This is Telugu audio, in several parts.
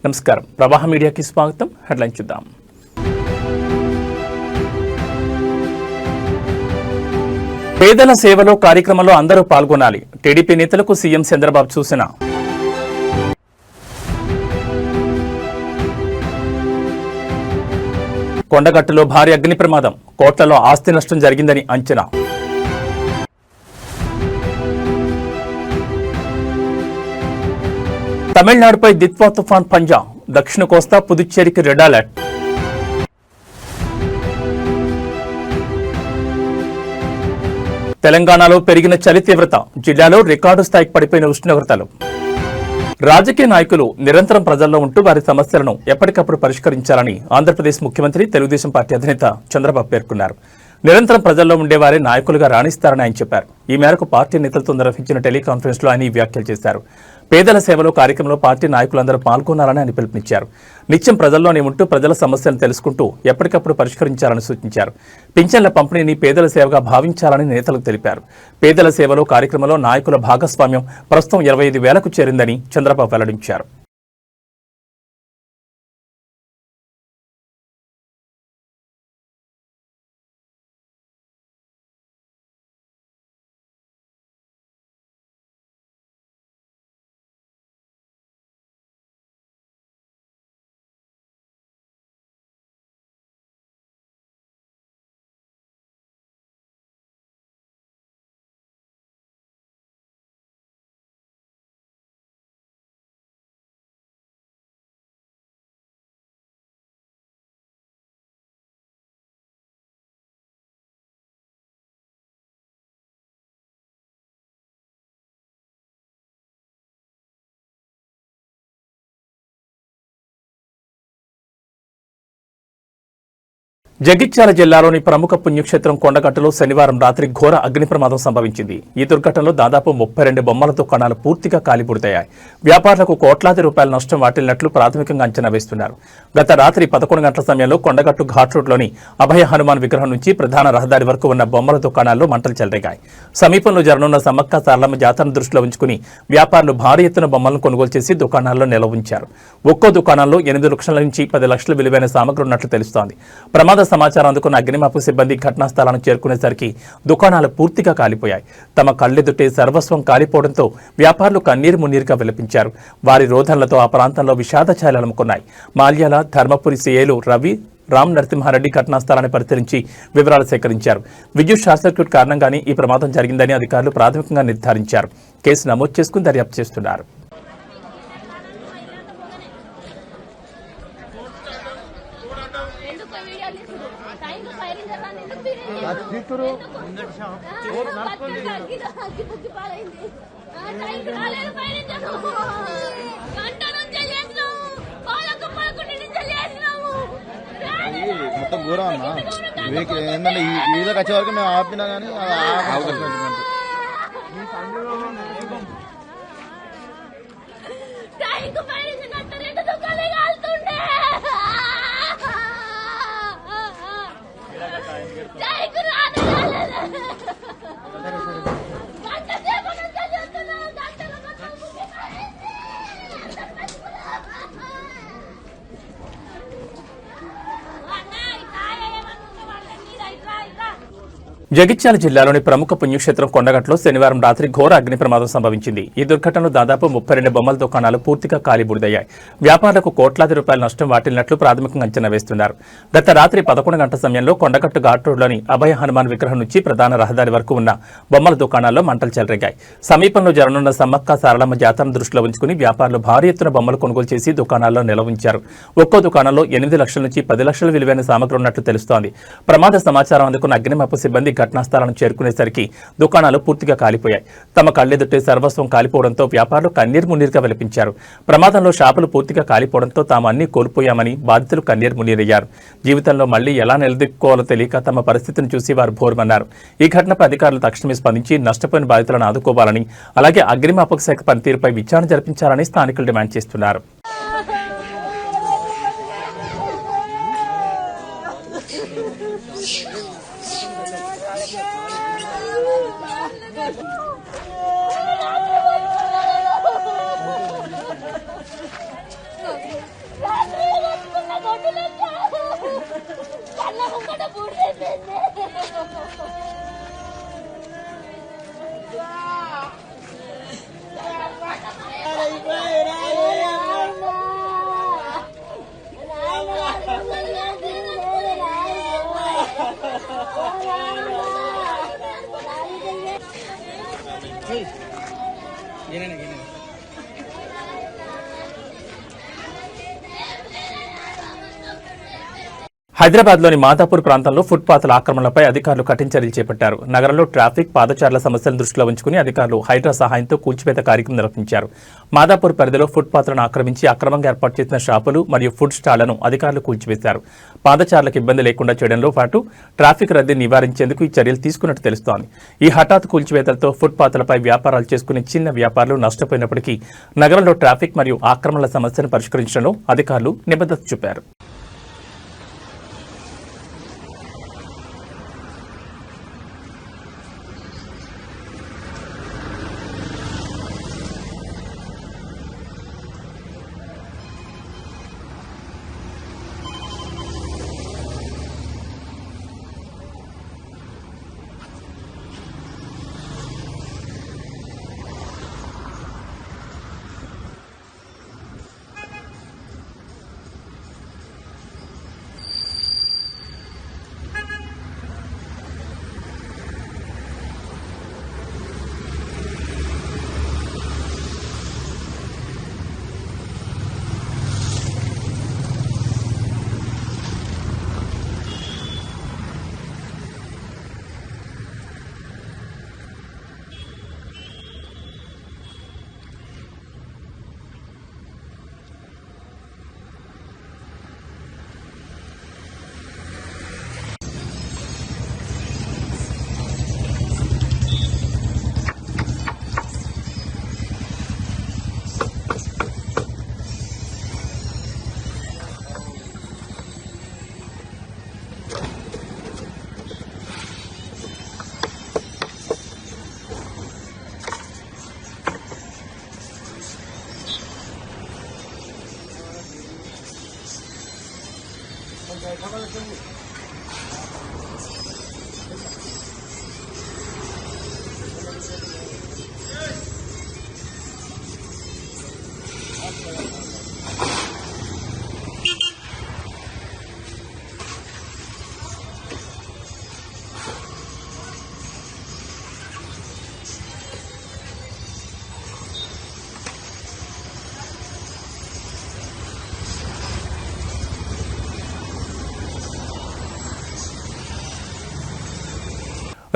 నమస్కారం. ప్రవాహ మీడియాకి స్వాగతం. హెడ్లైన్ చూద్దాం. పేదల సేవలో కార్యక్రమంలో అందరూ పాల్గొనాలి. టీడీపీ నేతలకు సీఎం చంద్రబాబు సూచన. కొండగట్టులో భారీ అగ్ని ప్రమాదం, కోట్లలో ఆస్తి నష్టం జరిగిందని అంచనా. తమిళనాడుపై దిత్వా తుఫాన్ పంజా, దక్షిణ కోస్తా పుదుచ్చేరికి రెడ్ అలర్ట్. తెలంగాణలో పెరిగిన చలి తీవ్రత, జిల్లాలో రికార్డు స్థాయికి పడిపోయిన ఉష్ణోగ్రతలు. రాజకీయ నాయకులు నిరంతరం ప్రజల్లో ఉంటూ వారి సమస్యలను ఎప్పటికప్పుడు పరిష్కరించాలని ఆంధ్రప్రదేశ్ ముఖ్యమంత్రి తెలుగుదేశం పార్టీ అధినేత చంద్రబాబు పేర్కొన్నారు. నిరంతరం ప్రజల్లో ఉండేవారే నాయకులుగా రాణిస్తారని ఆయన చెప్పారు. ఈ మేరకు పార్టీ నేతలతో నిర్వహించిన టెలికాన్ఫరెన్స్ లో ఆయన ఈ వ్యాఖ్యలు చేశారు. పేదల సేవలో కార్యక్రమంలో పార్టీ నాయకులందరూ పాల్గొనాలని ఆయన పిలుపునిచ్చారు. నిత్యం ప్రజల్లోనే ఉంటూ ప్రజల సమస్యలను తెలుసుకుంటూ ఎప్పటికప్పుడు పరిష్కరించాలని సూచించారు. పింఛన్ల పంపిణీని పేదల సేవగా భావించాలని నేతలకు తెలిపారు. పేదల సేవలో కార్యక్రమంలో నాయకుల భాగస్వామ్యం ప్రస్తుతం 25,000కు చేరిందని చంద్రబాబు వెల్లడించారు. జగిత్యాల జిల్లాలోని ప్రముఖ పుణ్యక్షేత్రం కొండగట్టులో శనివారం రాత్రి ఘోర అగ్ని ప్రమాదం సంభవించింది. ఈ దుర్ఘటనలో దాదాపు 32 బొమ్మల దుకాణాలు పూర్తిగా కాలిబూడిదయ్యాయి. వ్యాపారులకు కోట్లాది రూపాయల నష్టం వాటిల్లినట్లు ప్రాథమికంగా అంచనా వేస్తున్నారు. గత రాత్రి 11 గంటల సమయంలో కొండగట్టు ఘాట్ రోడ్లోని అభయ హనుమాన్ విగ్రహం నుంచి ప్రధాన రహదారి వరకు ఉన్న బొమ్మల దుకాణాల్లో మంటలు చెలరేగాయి. సమీపంలో జరగనున్న సమ్మక్క సారలమ్మ జాతరను దృష్టిలో ఉంచుకుని వ్యాపారులు భారీ ఎత్తున బొమ్మలను కొనుగోలు చేసి దుకాణాల్లో నిల్వ ఉంచారు. ఒక్కో దుకాణంలో 8 లక్షల నుంచి 10 లక్షల విలువైన సామగ్రి ఉన్నట్లు తెలుస్తోంది. ప్రమాద సమాచారం అందుకున్న అగ్నిమాపక సిబ్బంది ఘటనా స్థలానికి చేరుకునేసరికి దుకాణాలు పూర్తిగా కాలిపోయాయి. తమ కళ్ళెదుటే సర్వస్వం కాలిపోవడంతో వ్యాపారులు కన్నీరు మున్నీరుగా విలపించారు. వారి రోదనలతో ఆ ప్రాంతంలో విషాద ఛాయలు అలుముకున్నాయి. మాల్యాల ధర్మపురి సిఐలు రవి రామ్ నరసింహారెడ్డి ఘటనా స్థలాన్ని పరిశీలించి వివరాలు సేకరించారు. విద్యుత్ షార్ట్ సర్క్యూట్ కారణంగానే ఈ ప్రమాదం జరిగిందని అధికారులు ప్రాథమికంగా నిర్ధారించారు. కేసు నమోదు చేసుకుని దర్యాప్తు చేస్తున్నారు. మొత్తం ఘోరం అన్నా. ఏంటంటే ఈ వచ్చే వరకు మేము ఆపినా కానీ జగిత్యాల జిల్లాలోని ప్రముఖ పుణ్యక్షేత్రం కొండగట్టులో శనివారం రాత్రి ఘోర అగ్ని ప్రమాదం సంభవించింది. ఈ దుర్ఘటనలో దాదాపు 32 బొమ్మల దుకాణాలు పూర్తిగా కాలిబూడిదయ్యాయి. వ్యాపారులకు కోట్లాది రూపాయల నష్టం వాటిల్లినట్లు ప్రాథమికంగా అంచనా వేస్తున్నారు. గత రాత్రి 11 గంటల సమయంలో కొండగట్టు ఘాట్ రోడ్లోని అభయ హనుమాన్ విగ్రహం నుంచి ప్రధాన రహదారి వరకు ఉన్న బొమ్మల దుకాణాల్లో మంటలు చెలరేగాయి. సమీపంలో జరగనున్న సమ్మక్క సారలమ్మ జాతరను దృష్టిలో ఉంచుకుని వ్యాపారులు భారీ ఎత్తున బొమ్మలు కొనుగోలు చేసి దుకాణాల్లో నిల్వ ఉంచారు. ఒక్కో దుకాణంలో 8 లక్షల నుంచి 10 లక్షల విలువైన సామగ్రి ఉన్నట్లు తెలుస్తోంది. ప్రమాద సమాచారం అందుకున్న అగ్నిమాపక సిబ్బంది ఘటనా స్థలానికి చేరుకునేసరికి దుకాణాలు పూర్తిగా కాలిపోయాయి. తమ కళ్ళెదుటే సర్వస్వం కాలిపోవడంతో వ్యాపారులు కన్నీరు మున్నీరుగా విలపించారు. ప్రమాదంలో షాపులు పూర్తిగా కాలిపోవడంతో తాము అన్ని కోల్పోయామని బాధితులు కన్నీరు మున్నీరయ్యారు. జీవితంలో మళ్లీ ఎలా నిలదొక్కుకోవాలో తెలియక తమ పరిస్థితిని చూసి వారు భోరుమన్నారు. ఈ ఘటనపై అధికారులు తక్షణమే స్పందించి నష్టపోయిన బాధితులను ఆదుకోవాలని, అలాగే అగ్నిమాపక శాఖ పనితీరుపై విచారణ జరిపించాలని స్థానికులు డిమాండ్ చేస్తున్నారు. హైదరాబాద్లోని మాదాపూర్ ప్రాంతంలో ఫుట్పాత్ల ఆక్రమణలపై అధికారులు కఠిన చర్యలు చేపట్టారు. నగరంలో ట్రాఫిక్, పాదచారుల సమస్యలను దృష్టిలో ఉంచుకుని అధికారులు హైడ్రా సహాయంతో కూల్చివేత కార్యక్రమం నిర్వహించారు. మాదాపూర్ పరిధిలో ఫుట్పాత్లను ఆక్రమించి అక్రమంగా ఏర్పాటు చేసిన షాపులు మరియు ఫుడ్ స్టాళ్లను అధికారులు కూల్చివేశారు. పాదచారులకు ఇబ్బంది లేకుండా చేయడంలో పాటు ట్రాఫిక్ రద్దీని నివారించేందుకు ఈ చర్యలు తీసుకున్నట్టు తెలుస్తోంది. ఈ హఠాత్ కూల్చివేతలతో ఫుట్పాత్లపై వ్యాపారాలు చేసుకునే చిన్న వ్యాపారులు నష్టపోయినప్పటికీ నగరంలో ట్రాఫిక్ మరియు ఆక్రమణల సమస్యను పరిష్కరించడంలో అధికారులు నిబద్ధత చూపారు.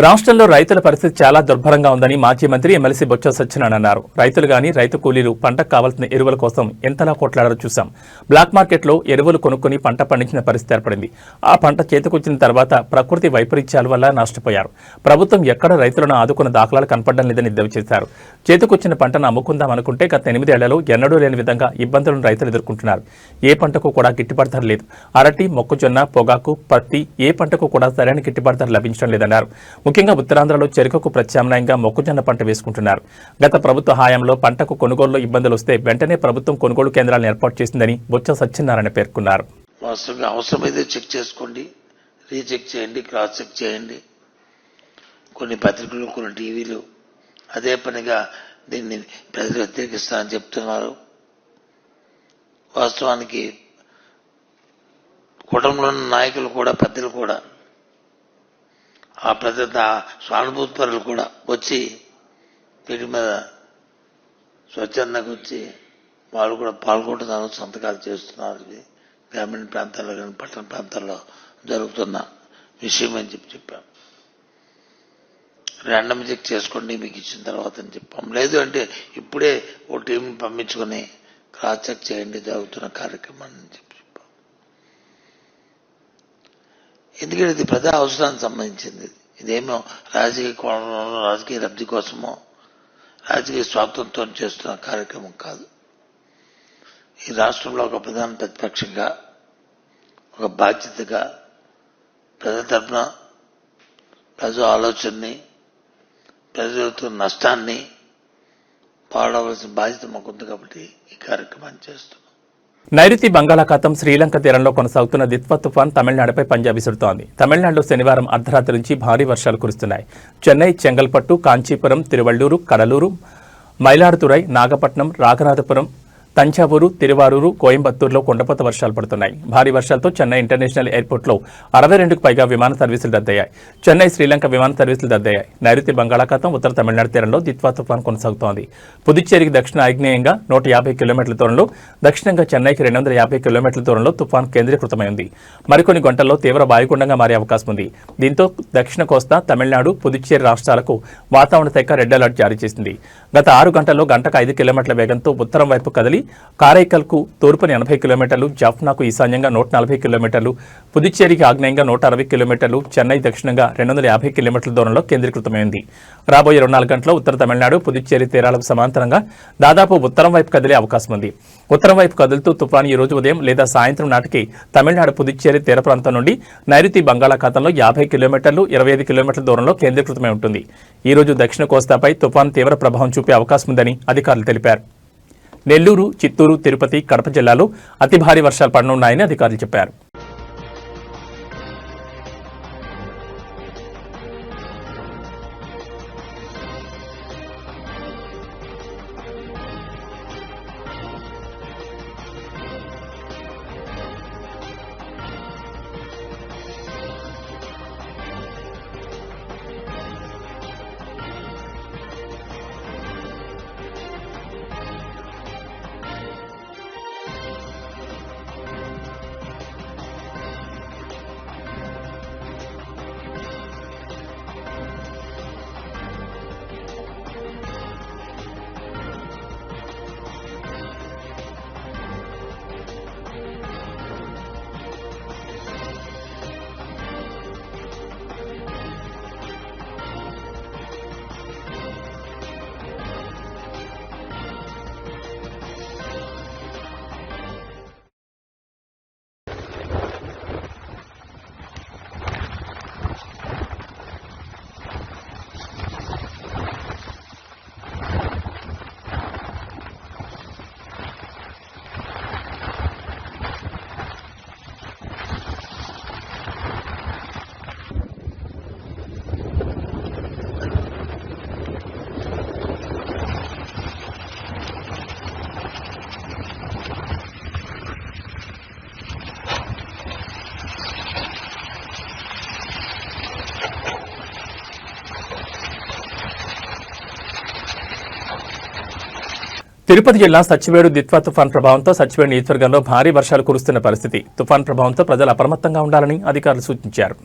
రాష్ట్రంలో రైతుల పరిస్థితి చాలా దుర్భరంగా ఉందని మాజీ మంత్రి ఎమ్మెల్సీ బొత్స సత్యనారాయణ అన్నారు. రైతులు గాని రైతు కూలీలు పంటకు కావాల్సిన ఎరువుల కోసం ఎంతలా కొట్లాడారో చూశాం. బ్లాక్ మార్కెట్లో ఎరువులు కొనుక్కుని పంట పండించిన పరిస్థితి ఏర్పడింది. ఆ పంట చేతికొచ్చిన తర్వాత ప్రకృతి వైపరీత్యాల వల్ల నష్టపోయారు. ప్రభుత్వం ఎక్కడ రైతులను ఆదుకున్న దాఖలాలు కనపడడం లేదని ఎద్దేవా చేశారు. చేతికొచ్చిన పంటను అమ్ముకుందాం అనుకుంటే గత 8 ఏళ్లలో ఎన్నడూ లేని విధంగా ఇబ్బందులను రైతులు ఎదుర్కొంటున్నారు. ఏ పంటకు కూడా గిట్టుబాటు ధర లేదు. అరటి, మొక్కజొన్న, పొగాకు, పత్తి ఏ పంటకు కూడా సరైన గిట్టుబాటు ధర లభించడం లేదన్నారు. ముఖ్యంగా ఉత్తరాంధ్రలో చెరుకుకు ప్రత్యామ్నాయంగా మొక్కజొన్న పంట వేసుకుంటున్నారు. గత ప్రభుత్వ హయాంలో పంటకు కొనుగోలులో ఇబ్బందులు వస్తే వెంటనే ప్రభుత్వం కొనుగోలు కేంద్రాలను ఏర్పాటు చేసిందని బొత్స సత్యనారాయణ పేర్కొన్నారు. వాస్తవంగా అవసరమైతే చెక్ చేసుకోండి, రీచెక్ చేయండి, క్రాస్ చెక్ చేయండి. కొన్ని పత్రికలు, కొన్ని టీవీలు అదే పనిగా దీన్ని ప్రజలు వ్యతిరేకిస్తారని చెప్తున్నారు. వాస్తవానికి కుటుంబంలోని నాయకులు కూడా, పెద్దలు కూడా, ఆ ప్రజల సానుభూతిపరులు కూడా వచ్చి వీటి మీద స్వచ్ఛందంగా వచ్చి వాళ్ళు కూడా పాల్గొంటున్నారు, సంతకాలు చేస్తున్నారు. ఇది గ్రామీణ ప్రాంతాల్లో కానీ పట్టణ ప్రాంతాల్లో జరుగుతున్న విషయం అని చెప్పాం. ర్యాండమ్ చెక్ చేసుకోండి మీకు ఇచ్చిన తర్వాత అని చెప్పాం. లేదు అంటే ఇప్పుడే ఓ టీం పంపించుకొని క్రాస్ చెక్ చేయండి జరుగుతున్న కార్యక్రమాన్ని అని చెప్పాం. ఎందుకంటే ఇది ప్రజా అవసరానికి సంబంధించింది. ఇదేమో రాజకీయ కోణంలో, రాజకీయ లబ్ధి కోసమో, రాజకీయ స్వార్థంతో చేస్తున్న కార్యక్రమం కాదు. ఈ రాష్ట్రంలో ఒక ప్రధాన ప్రతిపక్షంగా, ఒక బాధ్యతగా ప్రజల తరఫున ప్రజల ఆలోచనని, ప్రజలతో నష్టాన్ని పాడవలసిన బాధ్యత మాకుంది కాబట్టి ఈ కార్యక్రమాన్ని చేస్తున్నాం. నైరుతి బంగాళాఖాతం శ్రీలంక తీరంలో కొనసాగుతున్న దిత్వా తుఫాన్ తమిళనాడుపై పంజా విసురుతోంది. తమిళనాడులో శనివారం అర్ధరాత్రి నుంచి భారీ వర్షాలు కురుస్తున్నాయి. చెన్నై, చెంగల్పట్టు, కాంచీపురం, తిరువళ్లూరు, కడలూరు, మైలాడుతురై, నాగపట్నం, రాఘనాథపురం, తంజావూరు, తిరువారూరు, కోయంబత్తూరులో కుండపోత వర్షాలు పడుతున్నాయి. భారీ వర్షాలతో చెన్నై ఇంటర్నేషనల్ ఎయిర్పోర్ట్లో 62కు పైగా విమాన సర్వీసులు రద్దయ్యాయి. చెన్నై శ్రీలంక విమాన సర్వీసులు రద్దయ్యాయి. నైరుతి బంగాళాఖాతం, ఉత్తర తమిళనాడు తీరంలో దిత్వా తుఫాన్ కొనసాగుతోంది. పుదుచ్చేరికి దక్షిణ ఆగ్నేయంగా 150 కిలోమీటర్ల దూరంలో, దక్షిణంగా చెన్నైకి 250 కిలోమీటర్ల దూరంలో తుఫాన్ కేంద్రీకృతమైంది. మరికొన్ని గంటల్లో తీవ్ర వాయుగుండంగా మారే అవకాశం ఉంది. దీంతో దక్షిణ కోస్తా, తమిళనాడు, పుదుచ్చేరి రాష్ట్రాలకు వాతావరణ శాఖ రెడ్ అలర్ట్ జారీ చేసింది. గత 6 గంటల్లో గంటకు 5 కిలోమీటర్ల వేగంతో ఉత్తరం వైపు కదిలి కారైకల్కు తూర్పున 80 కిలోమీటర్లు, జాఫ్నాకు ఈశాన్యంగా 140 కిలోమీటర్లు, పుదుచ్చేరికి ఆగ్నేయంగా 160 కిలోమీటర్లు, చెన్నై దక్షిణంగా 250 కిలోమీటర్ల దూరంలో కేంద్రీకృతమైంది. రాబోయే 24 గంటల్లో ఉత్తర తమిళనాడు, పుదుచ్చేరి తీరాలకు సమాంతరంగా దాదాపు ఉత్తరం వైపు కదిలే అవకాశం ఉంది. ఉత్తరం వైపు కదులుతూ తుఫాను ఈ రోజు ఉదయం లేదా సాయంత్రం నాటికి తమిళనాడు, పుదుచ్చేరి తీర ప్రాంతం నుండి నైరుతి బంగాళాఖాతంలో 50 కిలోమీటర్లు, 25 కిలోమీటర్ల దూరంలో కేంద్రీకృతమై ఉంటుంది. ఈ రోజు దక్షిణ కోస్తాపై తుఫాను తీవ్ర ప్రభావం చూపే అవకాశం ఉందని అధికారులు తెలిపారు. నెల్లూరు, చిత్తూరు, తిరుపతి, కడప జిల్లాలో అతి భారీ వర్షాలు పడనున్నాయని అధికారులు చెప్పారు. తిరుపతి జిల్లా సచ్చివేడు దిత్వా తుఫాన్ ప్రభావంతో సచ్చివేడు నియోజకవర్గంలో భారీ వర్షాలు కురుస్తున్న పరిస్థితి. తుఫాన్ ప్రభావంతో ప్రజలు అప్రమత్తంగా ఉండాలని అధికారులు సూచించారు.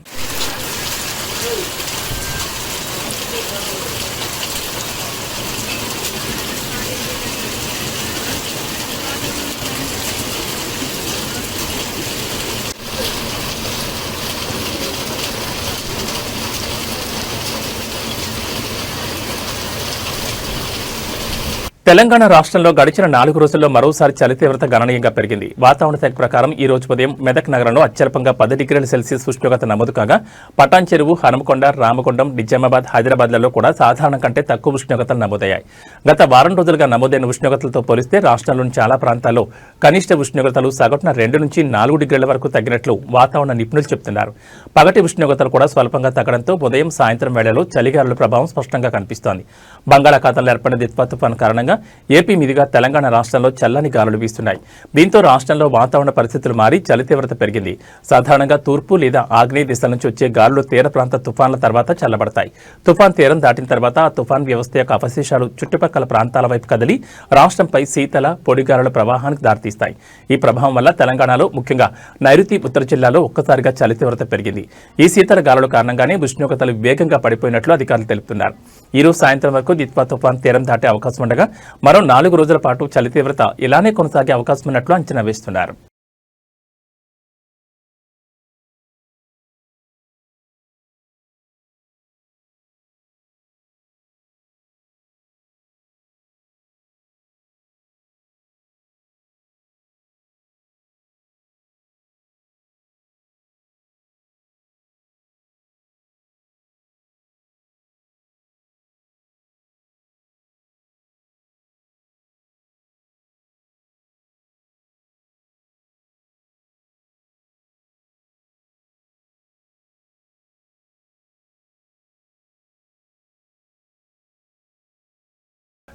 తెలంగాణ రాష్ట్రంలో గడిచిన 4 రోజుల్లో మరోసారి చలి తీవ్రత గణనీయంగా పెరిగింది. వాతావరణ శాఖ ప్రకారం ఈ రోజు ఉదయం మెదక్ నగరంలో అత్యల్పంగా 10 డిగ్రీల సెల్సియస్ ఉష్ణోగ్రత నమోదు కాగా, పటాన్ చెరువు, హనుమకొండ, రామగుండం, నిజామాబాద్, హైదరాబాద్లలో కూడా సాధారణం కంటే తక్కువ ఉష్ణోగ్రతలు నమోదయ్యాయి. గత వారం రోజులుగా నమోదైన ఉష్ణోగ్రతలతో పోలిస్తే రాష్ట్రంలోని చాలా ప్రాంతాల్లో కనిష్ట ఉష్ణోగ్రతలు సగటున 2 నుంచి 4 డిగ్రీల వరకు తగ్గినట్లు వాతావరణ నిపుణులు చెబుతున్నారు. పగటి ఉష్ణోగ్రతలు కూడా స్వల్పంగా తగ్గడంతో ఉదయం, సాయంత్రం వేళలో చలిగాలుల ప్రభావం స్పష్టంగా కనిపిస్తోంది. బంగాళాఖాతంలో ఏర్పడిన దిత్వా తుఫాన్ కారణంగా ఏపీ మీదుగా తెలంగాణ రాష్ట్రంలో చల్లని గాలులు వీస్తున్నాయి. దీంతో రాష్ట్రంలో వాతావరణ పరిస్థితులు మారి చలి తీవ్రత పెరిగింది. సాధారణంగా తూర్పు లేదా ఆగ్నేయ దిశ నుంచి వచ్చే గాలులు తీర ప్రాంత తుఫాన్ల తర్వాత చల్లబడతాయి. తుఫాన్ తీరం దాటిన తర్వాత ఆ తుఫాన్ వ్యవస్థ యొక్క అవశేషాలు చుట్టుపక్కల ప్రాంతాల వైపు కదిలి రాష్ట్రంపై శీతల, పొడి గాలుల ప్రవాహానికి దారితీస్తాయి. ఈ ప్రభావం వల్ల తెలంగాణలో, ముఖ్యంగా నైరుతి, ఉత్తర జిల్లాలో ఒక్కసారిగా చలి తీవ్రత పెరిగింది. ఈ శీతల గాలుల కారణంగానే ఉష్ణోగ్రతలు వేగంగా పడిపోయినట్లు అధికారులు తెలుపుతున్నారు. ఈ రోజు సాయంత్రం వరకు దిత్వా తుఫాన్ తీరం దాటే అవకాశం ఉండగా మరో 4 రోజుల పాటు చలి తీవ్రత ఇలానే కొనసాగే అవకాశం ఉన్నట్లు అంచనా వేస్తున్నారు.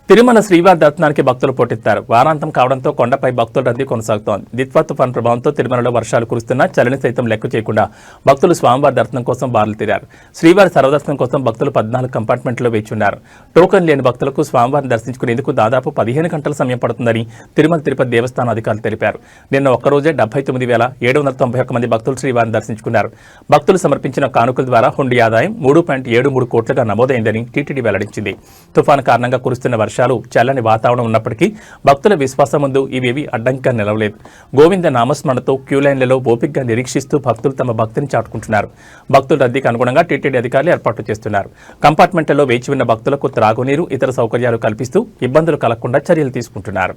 తిరుమల శ్రీవారి దర్శనానికి భక్తులు పోటెత్తారు. వారాంతం కావడంతో కొండపై భక్తుల రద్దీ కొనసాగుతోంది. దిత్వా తుఫాన్ ప్రభావంతో తిరుమలలో వర్షాలు కురుస్తున్నా చలిని సైతం లెక్క చేయకుండా భక్తులు స్వామివారి దర్శనం కోసం బారులు తీరారు. శ్రీవారి సర్వదర్శనం కోసం భక్తులు 14 కంపార్ట్మెంట్లో వేచున్నారు. టోకన్ లేని భక్తులకు స్వామివారిని దర్శించుకునేందుకు దాదాపు 15 గంటల సమయం పడుతుందని తిరుమల తిరుపతి దేవస్థానం అధికారులు తెలిపారు. నిన్న ఒక్కరోజే 79,791 మంది భక్తులు శ్రీవారిని దర్శించుకున్నారు. భక్తులు సమర్పించిన కానుకల ద్వారా హుండీ ఆదాయం 3.73 కోట్లుగా నమోదైందని టీటీడీ వెల్లడించింది. తుఫాను కారణంగా కురుస్తున్న వర్షాలు, చల్లని వాతావరణం ఉన్నప్పటికీ భక్తుల విశ్వాసం ముందు ఇవేవి అడ్డంకిగా నిలవలేదు. గోవింద నామస్మరణతో క్యూలైన్లలో ఓపికగా నిరీక్షిస్తూ భక్తులు తమ భక్తిని చాటుకుంటున్నారు. భక్తుల రద్దీకి అనుగుణంగా టీటీడీ అధికారులు ఏర్పాట్లు చేస్తున్నారు. కంపార్ట్మెంట్లలో వేచి ఉన్న భక్తులకు త్రాగునీరు, ఇతర సౌకర్యాలు కల్పిస్తూ ఇబ్బందులు కలగకుండా చర్యలు తీసుకుంటున్నారు.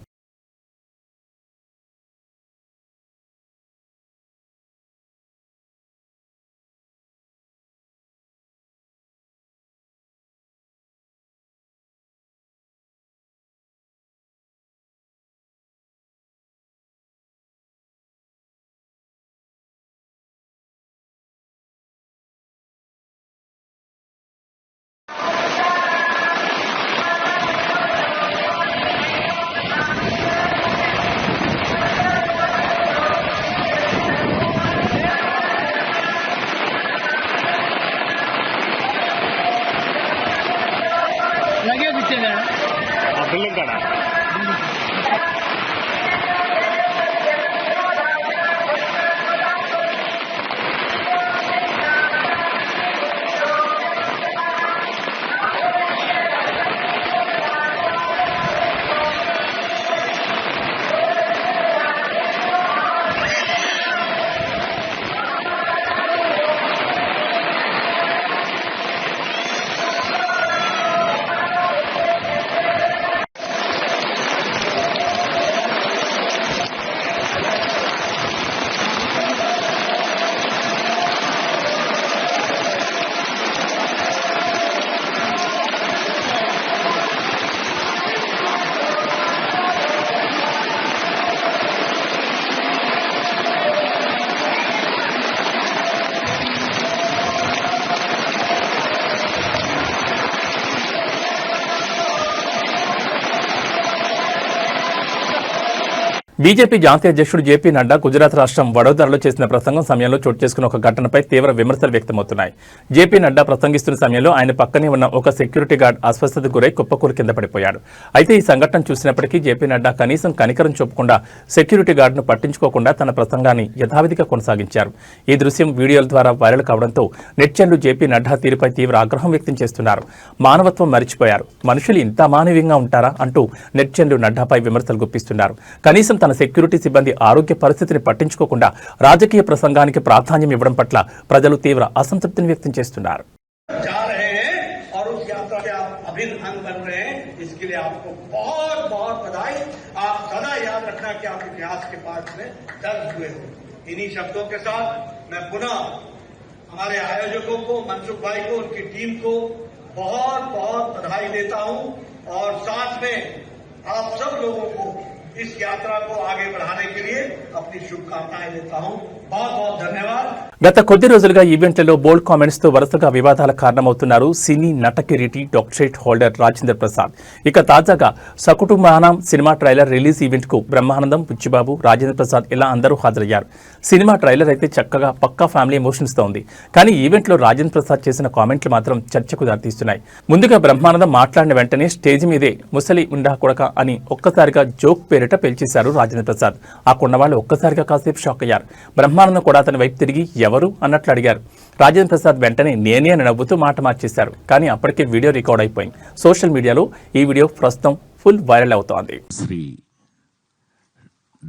लगे पीछे ना బిల్డింగ్ కాడ బీజేపీ జాతీయ అధ్యక్షుడు జేపీ నడ్డా గుజరాత్ రాష్ట్రం వడోదరలో చేసిన ప్రసంగం సమయంలో చోటు చేసుకున్న ఒక ఘటనపై తీవ్ర విమర్శలు వ్యక్తమవుతున్నాయి. జేపీ నడ్డా ప్రసంగిస్తున్న సమయంలో ఆయన పక్కనే ఉన్న ఒక సెక్యూరిటీ గార్డ్ అస్వస్థతకు గురై కుప్పకూరు కింద పడిపోయాడు. అయితే ఈ సంఘటన చూసినప్పటికీ జేపీ నడ్డా కనీసం కనికరం చూపకుండా సెక్యూరిటీ గార్డును పట్టించుకోకుండా తన ప్రసంగాన్ని యథావిధిగా కొనసాగించారు. ఈ దృశ్యం వీడియోల ద్వారా వైరల్ కావడంతో నెటిజన్లు జేపీ నడ్డా తీరుపై తీవ్ర ఆగ్రహం వ్యక్తం చేస్తున్నారు. మానవత్వం మరిచిపోయారు, మనుషులు ఇంత అమానవీయంగా ఉంటారా అంటూ నెటిజన్లు నడ్డాపై విమర్శలు గుప్పిస్తున్నారు. కనీసం తన సెక్యూరిటీ సిబ్బంది ఆరోగ్య పరిస్థితిని పట్టించుకోకుండా రాజకీయ ప్రసంగానికి ప్రాధాన్యం ఇవ్వడం పట్ల ప్రజలు తీవ్ర అసంతృప్తిని వ్యక్తం చేస్తున్నారు. इन्हीं शब्दों के साथ मैं पुनः हमारे आयोजकों को, मनसुख भाई को, उनकी टीम को बहुत बहुत बधाई देता हूं और साथ में आप सब लोगों को इस यात्रा को आगे बढ़ाने के लिए अपनी शुभकामनाएं देता हूं. बहुत बहुत धन्यवाद. గత కొద్ది రోజులుగా ఈవెంట్లలో బోల్డ్ కామెంట్స్ తో వరుసగా వివాదాల కారణమవుతున్నారు సినీ నటకిరీటి డాక్టరేట్ హోల్డర్ రాజేంద్ర ప్రసాద్. ఇక తాజాగా సకుటుంబానం సినిమా ట్రైలర్ రిలీజ్ ఈవెంట్ కు బ్రహ్మానందం, బుచ్చిబాబు, రాజేంద్ర ప్రసాద్ ఇలా అందరూ హాజరయ్యారు. సినిమా ట్రైలర్ అయితే చక్కగా పక్కా ఫ్యామిలీ ఎమోషన్స్ తో ఉంది. కానీ ఈవెంట్ లో రాజేంద్ర ప్రసాద్ చేసిన కామెంట్లు మాత్రం చర్చకు దారితీస్తున్నాయి. ముందుగా బ్రహ్మానందం మాట్లాడిన వెంటనే స్టేజ్ మీదే ముసలి ఉండా కొడక అని ఒక్కసారిగా జోక్ పేరిట పేల్చేశారు రాజేంద్ర ప్రసాద్. ఆ కొన్నవాళ్ళు ఒక్కసారిగా కాసేపు షాక్ అయ్యారు. బ్రహ్మానందం కూడా అతని వైపు తిరిగి ఎవరు అన్నట్లు అడిగారు. రాజేంద్ర ప్రసాద్ వెంటనే నేనే అని నవ్వుతూ మాట మార్చేశారు. కానీ అప్పటికే వీడియో రికార్డ్ అయిపోయింది. సోషల్ మీడియాలో ఈ వీడియో ప్రస్తుతం ఫుల్ వైరల్ అవుతోంది. శ్రీ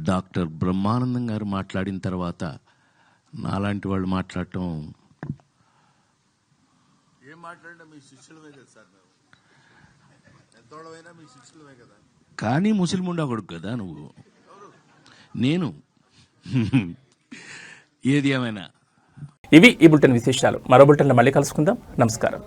డాక్టర్ బ్రహ్మానందం గారు మాట్లాడిన తర్వాత నాలాంటి వాళ్ళు మాట్లాడటం కానీ ముస్లిం కొడుకు కదా నువ్వు. నేను ఏది ఏమైనా ఇవి ఈ బులెటిన్ విశేషాలు. మరో బులెటిన్లో మళ్ళీ కలుసుకుందాం. నమస్కారం.